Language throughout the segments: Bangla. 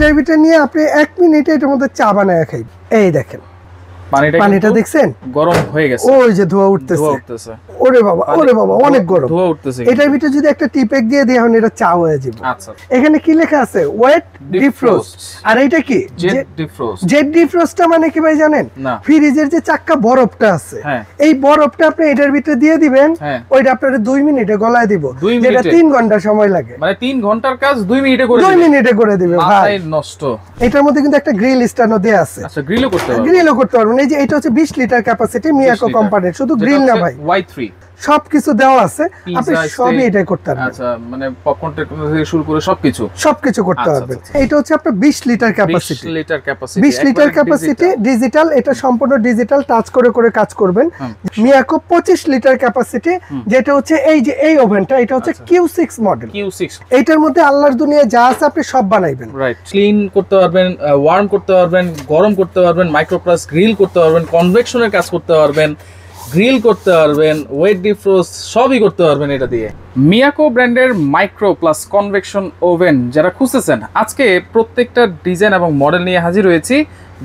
এটার ভিতরে নিয়ে আপনি 1 মিনিটে এটার মধ্যে চা বানায় খাইবেন। এই দেখেন পানিটা দেখছেন গরম হয়ে গেছে, ওই যে ধোঁয়া উঠতেছে। ওরে বাবা অনেক গরম ধোঁয়া উঠতেছে। এটার ভিতরে যদি একটা টিপেক দিয়ে দেই এখন এটা চা হয়ে যাবে। আচ্ছা, এখানে কি লেখা আছে? Wait defrost. আর এটা কি? Jet defrost. জেট ডিফ্রস্টটা মানে কি ভাই জানেন? ফ্রিজের যে চাক্কা বরফটা আছে, এই বরফটা আপনি এটার ভিতরে দিয়ে দিবেন, ওইটা আপনার 2 মিনিটে গলায় দিব, যেটা 3 ঘন্টা সময় লাগে। মানে 3 ঘন্টার কাজ 2 মিনিটে করে 2 মিনিটে করে দিবে ভাই। নষ্ট। এটার মধ্যে কিন্তু একটা গ্রিল স্ট্যান্ডও দেয়া আছে। আচ্ছা, গ্রিলও করতে পারবেন। গ্রিলও করতে পারবেন। এই যে এটা হচ্ছে 20 লিটার ক্যাপাসিটি মিয়াকো কোম্পানির, শুধু গ্রিল না ভাই, Y3 সবকিছু দেওয়া আছে, আপনি সবই এটাই করতে পারবেন। আচ্ছা, মানে পপকর্ন থেকে শুরু করে সবকিছু করতে পারবেন। এটা হচ্ছে আপনার 20 litre capacity. 20 litre capacity digital, এটা সম্পূর্ণ ডিজিটাল, টাচ করে করে কাজ করবেন। মিয়াকো 25 লিটার ক্যাপাসিটি, যেটা হচ্ছে এই যে এই ওভেনটা, এটা হচ্ছে Q6 মডেল। এইটার মধ্যে আল্লাহর দুনিয়া যা আছে আপনি সব বানাইবেন। রাইট, ক্লিন করতে পারবেন, ওয়ার্ম করতে পারবেন, গরম করতে পারবেন, মাইক্রোপ্লাস গ্রিল করতে পারবেন, কনভেকশনের কাজ করতে পারবেন, গ্রিল করতে পারবেন, ওয়েট ডিফ্রস্ট সবই করতে পারবেন এটা দিয়ে। মিয়াকো ব্র্যান্ডের মাইক্রো প্লাস কনভেকশন ওভেন যারা খুঁজতেছেন, আজকে প্রত্যেকটা ডিজাইন এবং মডেল নিয়ে হাজির হয়েছি।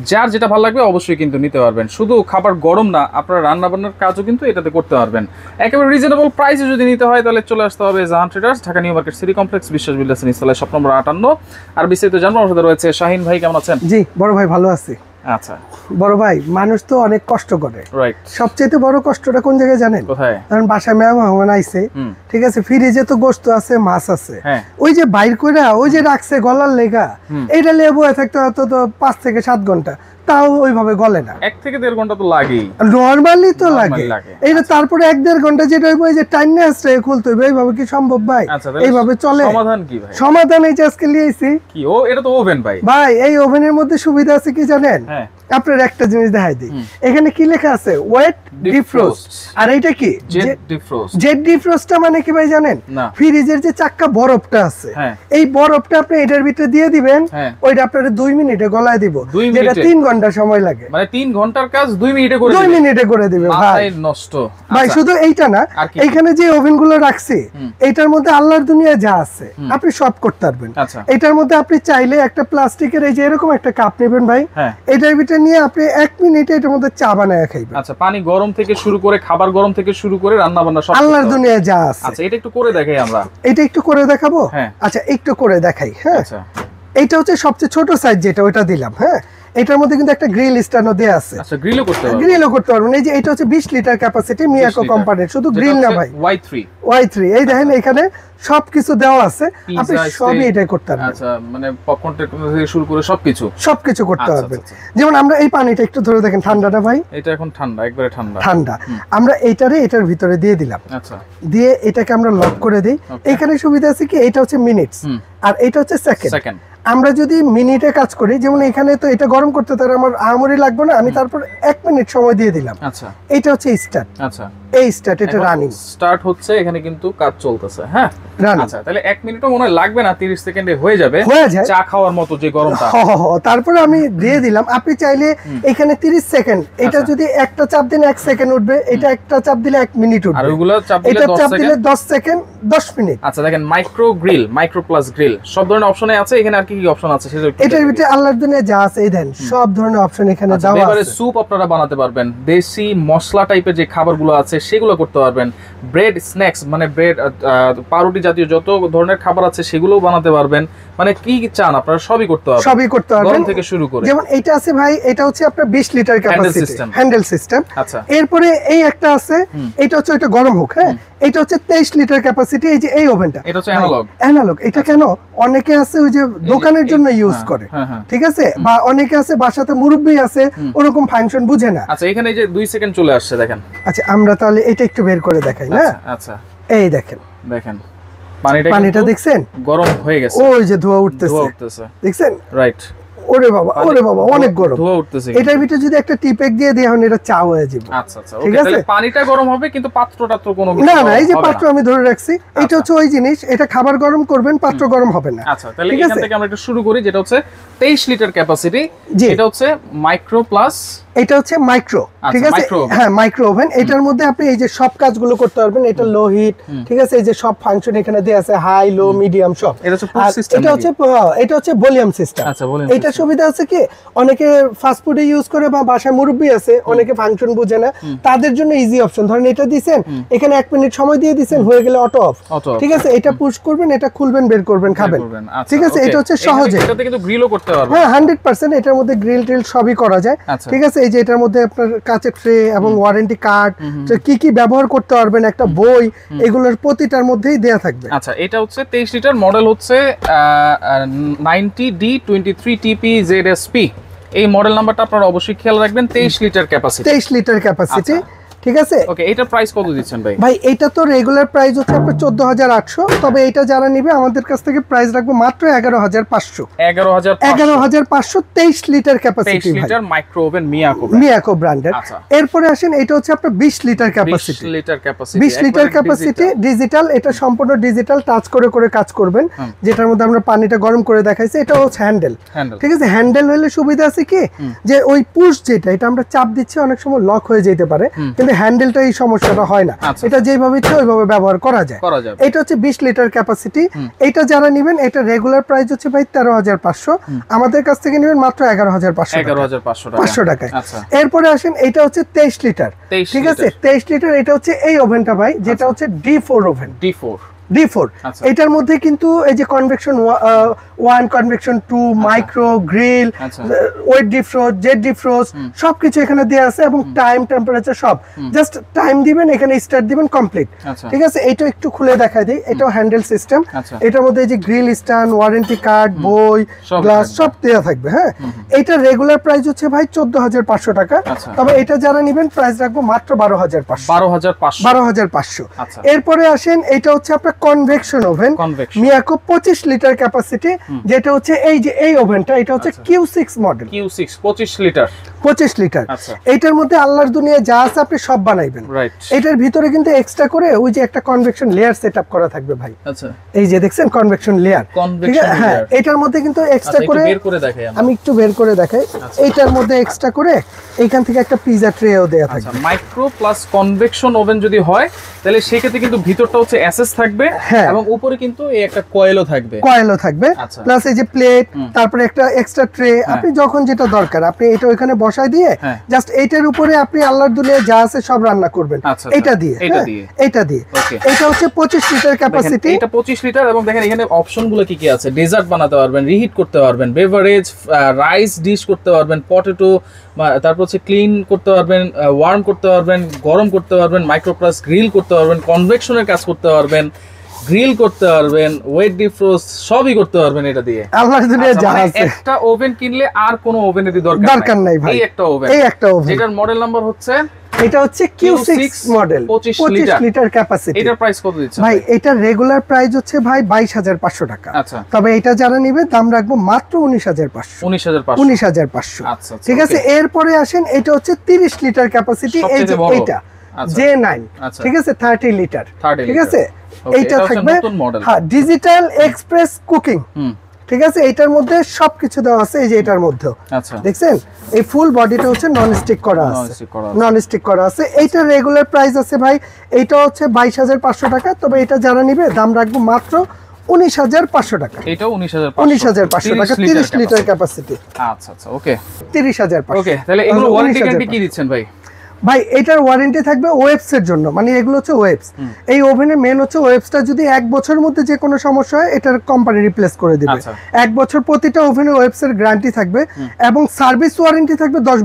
যার যেটা ভালো লাগবে অবশ্যই কিন্তু নিতে পারবেন। শুধু খাবার গরম না, আপনারা রান্না বান্নার কাজও কিন্তু এটাতে করতে পারবেন। একেবারে রিজনেবল প্রাইসে যদি নিতে হয় তাহলে চলে আসতে হবে Jahan traders, Dhaka new market city complex, Biswas builders নিচতলায়, শপ নম্বর 58। আর বিস্তারিত জানবো আমার সাথে রয়েছে শাহিন ভাই। কেমন আছেন? জি বড় ভাই, ভালো আছি। আচ্ছা বড় ভাই, মানুষ তো অনেক কষ্ট করে, রাইট। সবচেয়ে বড় কষ্টটা কোন জায়গায় জানেন? কোথায়? কারণ বাসায় মেহমান আইছে, ঠিক আছে, ফ্রিজে তো গোশত আছে, মাছ আছে, ওই যে বাইর কইরা ওই যে রাখছে গলার লেগা, এইটা লেবু থাকতে হয়তো তো 5 থেকে 7 ঘন্টা, তাও ওইভাবে গলে না। 1 থেকে 1.5 ঘন্টা তো লাগেই, নরমালি তো লাগে। এইটা তারপরে 1-1.5 ঘন্টা যেটা হইব, এই যে টাইনে আসছে খুলতে হইবে, এইভাবে কি সম্ভব ভাই? এইভাবে চলে? সমাধান কি ভাই? সমাধান এই যে আজকে লিয়েছি। কি? ও এটা তো ওভেন ভাই। ভাই এই ওভেনের মধ্যে সুবিধা আছে কি জানেন? আপনার একটা জিনিস দেখাই দিই, এখানে কি লেখা আছে? Wait defrost. আর এটা কি? Jet defrost. জেট ডিফ্রস্টটা মানে কি ভাই জানেন? ফ্রিজের যে চাক্কা বরফটা আছে, এই বরফটা আপনি এটার ভিতরে দিয়ে দিবেন, ওইটা আপনার 2 মিনিটে গলায় দিব, যেটা 3 ঘন্টা সময় লাগে। মানে 3 ঘন্টার কাজ 2 মিনিটে করে 2 মিনিটে করে দিবে ভাই। নষ্ট ভাই শুধু এইটা না, এইখানে যে ওভেনগুলো রাখছি, এইটার মধ্যে আল্লাহর দুনিয়া যা আছে আপনি সব করতে পারবেন। এটার মধ্যে আপনি চাইলে একটা প্লাস্টিকের এই যে এরকম একটা কাপ নেবেন ভাই, এটার ভিতরে নিয়ে আপনি 1 মিনিটে এটার মধ্যে চা বানায় খাইবেন। আচ্ছা, পানি গরম থেকে শুরু করে, খাবার গরম থেকে শুরু করে, রান্না বান্না সব আল্লাহর দুনিয়া যা আছে। আচ্ছা, এটা একটু করে দেখাই আমরা। এটা একটু করে দেখাবো? আচ্ছা একটু করে দেখাই। হ্যাঁ, আচ্ছা, এইটা হচ্ছে সবচেয়ে ছোট সাইজ, যেটা ওটা দিলাম। হ্যাঁ, এটার মধ্যে কিন্তু একটা গ্রিল স্ট্যান্ডও দেয়া আছে। আচ্ছা, গ্রিলও করতে পারবেন। গ্রিলও করতে পারবেন। এই যে এটা হচ্ছে 20 লিটার ক্যাপাসিটি মিয়াকো কোম্পানির, শুধু গ্রিল না ভাই, Y3। এই দেখেন এখানে সবকিছু দেওয়া আছে, আপনি সবই এটাই করতে পারবেন। আচ্ছা, মানে পপকর্ন থেকে শুরু করে সবকিছু করতে পারবেন। যেমন আমরা এই পানিটা একটু ধরে দেখেন, ঠান্ডাটা ভাই, এটা এখন ঠান্ডা, একবারে ঠান্ডা। আমরা এটার ভিতরে দিয়ে দিলাম। আচ্ছা, দিয়ে এটাকে আমরা লক করে দিই। এখানে সুবিধা আছে কি, এটা হচ্ছে মিনিটস আর এটা হচ্ছে সেকেন্ড। আমরা যদি মিনিটে কাজ করি, যেমন এখানে তো এটা গরম করতে তার আমার আহামরি লাগবে না, আমি তারপর 1 মিনিট সময় দিয়ে দিলাম। আচ্ছা, এটা হচ্ছে স্টার্ট। আচ্ছা, এই স্টার্ট, এটা রানিং স্টার্ট হচ্ছে, এখানে কিন্তু কাজ চলতেছে। হ্যাঁ, আচ্ছা, তাহলে 1 মিনিটও মনে হয় লাগবে না, 30 সেকেন্ডে হয়ে যাবে, চা খাওয়ার মতো যে গরমটা। তারপরে আমি দিয়ে দিলাম। আপনি চাইলে এখানে 30 সেকেন্ড, এটা যদি একটা চাপ দিলে 1 সেকেন্ড উঠবে, এটা একটা চাপ দিলে 1 মিনিট উঠবে, আর ওগুলো চাপ দিলে 10 সেকেন্ড 10 মিনিট। আচ্ছা, দেখেন micro grill, micro plus grill সব ধরনের অপশন আছে এখানে। আর কি কি অপশন আছে সেটা এটার ভিতরে আল্লাহর দুনিয়া যা আছে, এই দেন সব ধরনের অপশন এখানে দেওয়া আছে। এবারে স্যুপ আপনারা বানাতে পারবেন, দেশি মশলা টাইপের যে খাবারগুলো আছে সেগুলো করতে পারবেন, ব্রেড স্ন্যাক্স মানে ব্রেড, পাউরুটি জাতীয় যত ধরনের খাবার আছে সেগুলোও বানাতে পারবেন। মানে কি চান আপনারা সবই করতে পারবেন, গরম থেকে শুরু করে। যেমন এটা আছে ভাই, এটা হচ্ছে আপনার 20 লিটার ক্যাপাসিটি হ্যান্ডেল সিস্টেম। আচ্ছা, এরপরে এই একটা আছে, এটা হচ্ছে এটা গরম হোক। হ্যাঁ, এটা হচ্ছে 23 লিটার ক্যাপাসিটি। এই যে এই ওভেনটা, এটা হচ্ছে অ্যানালগ। এটা কেন অনেকে আছে ওই যে দোকানের জন্য ইউজ করে, ঠিক আছে, বা অনেকে আছে বাসাতে মুরব্বি আছে, ওরকম ফাংশন বুঝে না। আচ্ছা, এখানে এই যে 2 সেকেন্ড চলে আসছে, দেখেন। আচ্ছা, আমরা তাহলে এটা একটু বের করে দেখাই না? আচ্ছা, এই দেখেন পানিটা দেখছেন? গরম হয়ে গেছে, ওই যে ধোঁয়া উঠতেছে, দেখছেন? রাইট। ওরে বাবা অনেক গরম, ধোঁয়া উঠতেছে। এটার ভিতরে যদি একটা টিপেক দিয়ে দেই, এখন এটা চা হয়ে যাবে। আচ্ছা, ঠিক আছে, তাহলে পানিটা গরম হবে কিন্তু পাত্রটা তো কোনো না, এই যে পাত্র আমি ধরে রাখছি, এটা হচ্ছে ওই জিনিস, এটা খাবার গরম করবেন, পাত্র গরম হবে না। আচ্ছা, তাহলে এখান থেকে আমরা একটু শুরু করি, যেটা হচ্ছে 23 লিটার ক্যাপাসিটি, এটা হচ্ছে মাইক্রো প্লাস, এটা হচ্ছে মাইক্রো, ঠিক আছে, হ্যাঁ মাইক্রো ওভেন। এটার মধ্যে আপনি এই যে সব কাজগুলো করতে পারবেন, এটা লো হিট, ঠিক আছে, এই যে সব ফাংশন এখানে দেয়া আছে, হাই লো মিডিয়াম সব। এটা হচ্ছে ভলিউম সিস্টেম। এটা সুবিধা আছে কি, অনেকে ফাস্ট ফুডে ইউজ করে বা বাসায় মুরব্বি আছে, অনেকে ফাংশন বুঝে না, তাদের জন্য ইজি অপশন। ধরেন এটা দিবেন, এখানে 1 মিনিট সময় দিয়ে দিবেন, হয়ে গেলে অটো অফ, ঠিক আছে। এটা পুশ করবেন, এটা খুলবেন, বের করবেন, খাবেন, ঠিক আছে। এটা হচ্ছে সহজে, এটাতে কিন্তু গ্রিলও করতে পারবেন। হ্যাঁ 100% এটার মধ্যে গ্রিল টিল সবই করা যায়, ঠিক আছে। এই যে এটার মধ্যে আপনার কাঁচের ট্রে এবং ওয়ারেন্টি কার্ড, কি কি ব্যবহার করতে পারবেন, একটা বই, এগুলোর প্রতিটার মধ্যেই দেয়া থাকবে। আচ্ছা, এটা হচ্ছে 23 লিটার, মডেল হচ্ছে 90D23TP ZSP। এই মডেল নাম্বারটা আপনারা অবশ্যই খেয়াল রাখবেন। 23 লিটার ক্যাপাসিটি, 23 লিটার ক্যাপাসিটি, ঠিক আছে। ওকে, এটার প্রাইস কত দিচ্ছেন ভাই? ভাই এটা তো রেগুলার প্রাইস হচ্ছে আপনার 14800, তবে এটা যারা নিবে আমাদের কাছ থেকে প্রাইস রাখবো মাত্র 11500। 11500 23 litre capacity, 23 litre micro oven Miyako ব্র্যান্ডের। এরপরে আসেন, এটা হচ্ছে আপনার 20 litre capacity, 20 litre capacity, digital. এটা সম্পূর্ণ ডিজিটাল, টাচ করে করে কাজ করবেন, যেটার মধ্যে আমরা পানিটা গরম করে দেখাইছি। এটা হচ্ছে হ্যান্ডেল, ঠিক আছে। হ্যান্ডেল হলে সুবিধা আছে কি, যে ওই পুশ যেটা, এটা আমরা চাপ দিচ্ছি, অনেক সময় লক হয়ে যেতে পারে, কিন্তু হ্যান্ডেলটা এই সমস্যাটা হয় না। এটা যেভাবে ইচ্ছা ওইভাবে ব্যবহার করা যায়। এটা হচ্ছে 20 লিটার ক্যাপাসিটি। এটা যারা নেবেন, এটা রেগুলার প্রাইস হচ্ছে ভাই 13500, আমাদের কাছ থেকে নেবেন মাত্র 11500 টাকায়। এরপরে আসেন, এটা হচ্ছে 23 লিটার, ঠিক আছে, 23 লিটার। এটা হচ্ছে এই ওভেনটা ভাই, যেটা হচ্ছে D4 ওভেন, D4। এটার মধ্যে কিন্তু এই যে convection 1, convection 2, micro, grill, weight defrost, jet defrost সবকিছু এখানে দেয়া আছে, এবং টাইম, টেম্পারেচার সব। জাস্ট টাইম দিবেন, এখানে স্টার্ট দিবেন, কমপ্লিট, ঠিক আছে। এটা একটু খুলে দেখাই দিই। এটাও হ্যান্ডেল সিস্টেম। এটার মধ্যে এই যে গ্রিল স্ট্যান্ড, ওয়ারেন্টি কার্ড, বই, গ্লাস সব দেয়া থাকবে। হ্যাঁ, এটা রেগুলার প্রাইস হচ্ছে ভাই 14500 টাকা, তবে এটা যারা নেবেন প্রাইস রাখবো মাত্র 12500। এরপরে আসেন, এটা হচ্ছে আপনার convection oven, Miyako 25 litre capacity, যেটা হচ্ছে এই যে এই ওভেনটা, এটা হচ্ছে Q6 মডেল, Q6 25 লিটার। এইটার মধ্যে আল্লাহর দুনিয়া যা আছে আপনি সব বানাইবেন। এটার ভিতরে কিন্তু এক্সট্রা করে ওই যে একটা কনভেকশন লেয়ার সেটআপ করা থাকবে ভাই। আচ্ছা, এই যে দেখছেন কনভেকশন লেয়ার, ঠিক আছে। হ্যাঁ, এটার মধ্যে কিন্তু এক্সট্রা করে আমি একটু বের করে দেখাই। এইটার মধ্যে এক্সট্রা করে এইখান থেকে একটা পিজা ট্রেও দেয়া থাকবে। মাইক্রো প্লাস কনভেকশন ওভেন যদি হয়, তাহলে সেক্ষেত্রে কিন্তু ভিতরটা হচ্ছে এসএস থাকবে, এবং উপরে কিন্তু এই একটা কয়েলও থাকবে, প্লাস এই যে প্লেট, তারপরে একটা এক্সট্রা ট্রে। আপনি যখন যেটা দরকার আপনি এটা ওইখানে বসায় দিয়ে জাস্ট এইটার উপরে আপনি আল্লাহর দুনিয়া যা আছে সব রান্না করবেন এটা দিয়ে। এটা হচ্ছে 25 লিটার ক্যাপাসিটি, এটা 25 লিটার। এবং দেখেন এখানে অপশনগুলো কি কি আছে। ডেজার্ট বানাতে পারবেন, রিহিট করতে পারবেন, বেভারেজ, রাইস ডিশ করতে পারবেন, পটেটো, তারপর হচ্ছে ক্লিন করতে পারবেন, ওয়ার্ম করতে পারবেন, গরম করতে পারবেন, মাইক্রোপ্লাস গ্রিল করতে পারবেন, কনভেকশনের কাজ করতে পারবেন, গ্রিল করতে পারবেন, ওয়েট ডিফ্রোস্ট সবই করতে পারবেন এটা দিয়ে। আল্লাহর দুনিয়া যা আছে। একটা ওভেন কিনলে আর কোনো ওভেনের দরকার নাই ভাই। এই একটা ওভেন, যেটার মডেল নাম্বার হচ্ছে, এটা হচ্ছে Q6 মডেল, 25 লিটার ক্যাপাসিটি। এটার প্রাইস কত দিচ্ছেন ভাই? এটা রেগুলার প্রাইস হচ্ছে ভাই 22500 টাকা। আচ্ছা, তবে এটা যারা নেবে দাম রাখবো মাত্র 19500। আচ্ছা, ঠিক আছে। এরপরে আসেন, এটা হচ্ছে 30 লিটার ক্যাপাসিটি, এই যে এটা J9, ঠিক আছে, 30 লিটার, ঠিক আছে। এইটা থাকবে, হ্যাঁ, ডিজিটাল এক্সপ্রেস কুকিং, ঠিক আছে। এটার মধ্যে সবকিছু দেওয়া আছে, এই যে এটার মধ্যে দেখছেন এই ফুল বডিটা হচ্ছে নন স্টিক করা আছে। এইটা রেগুলার প্রাইস আছে ভাই, এইটা হচ্ছে 22500 টাকা, তবে এটা যারা নিবে দাম রাখবো মাত্র 19500 টাকা। এটাও 19500 টাকা, 30 লিটার ক্যাপাসিটি। আচ্ছা, ওকে, 30500। ওকে, তাহলে এগুলো ওয়ারেন্টি গ্যারান্টি কি দিচ্ছেন ভাই? ভাই এটার ওয়ারেন্টি থাকবে ওয়েবস এর জন্য, মানে এগুলো হচ্ছে ওয়েবস। এই ওভেনের মেন হচ্ছে ওয়েবসটা যদি 1 বছরের মধ্যে যে কোনো সমস্যা হয় এটার কোম্পানি রিপ্লেস করে দিবে। 1 বছর প্রতিটা ওভেনের ওয়েবস এর গ্যারান্টি থাকবে, এবং সার্ভিস ওয়ারেন্টি থাকবে 10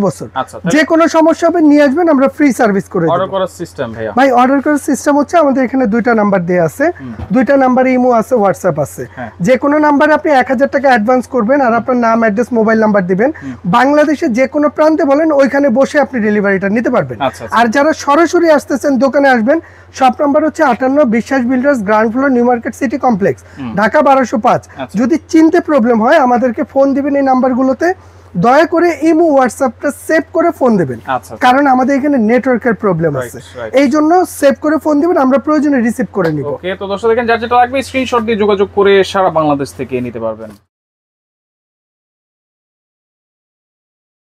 বছর। যে কোনো সমস্যা হবে নিয়ে আসবেন, আমরা ফ্রি সার্ভিস করে দেব। অর্ডার করার সিস্টেম ভাই অর্ডার করার সিস্টেম হচ্ছে আমাদের এখানে 2টা নাম্বার দেয়া আছে, 2টা নাম্বারে ইমো আছে, হোয়াটসঅ্যাপ আছে। যে কোনো নাম্বারে আপনি 1000 টাকা অ্যাডভান্স করবেন, আর আপনার নাম, অ্যাড্রেস, মোবাইল নাম্বার দিবেন। বাংলাদেশের যে কোনো প্রান্তে বলেন, ওইখানে বসে আপনি ডেলিভারিটা নিতে পারবেন। আর যারা সরাসরি আসতেছেন, দোকানে আসবেন, শপ নাম্বার হচ্ছে 58 বিশ্বাস builders, ground floor, new market city complex, Dhaka 1205। যদি চিনতে প্রবলেম হয় আমাদেরকে ফোন দিবেন এই নাম্বারগুলোতে। দয়া করে ইমো, হোয়াটসঅ্যাপটা সেভ করে ফোন দিবেন, কারণ আমাদের এখানে নেটওয়ার্কের প্রবলেম আছে, এই জন্য সেভ করে ফোন দিবেন, আমরা প্রয়োজনে রিসিভ করে নিব। ওকে, তো দর্শক দেখেন, যার যেটা লাগবে স্ক্রিনশট দিয়ে যোগাযোগ করে সারা বাংলাদেশ থেকে নিতে পারবেন।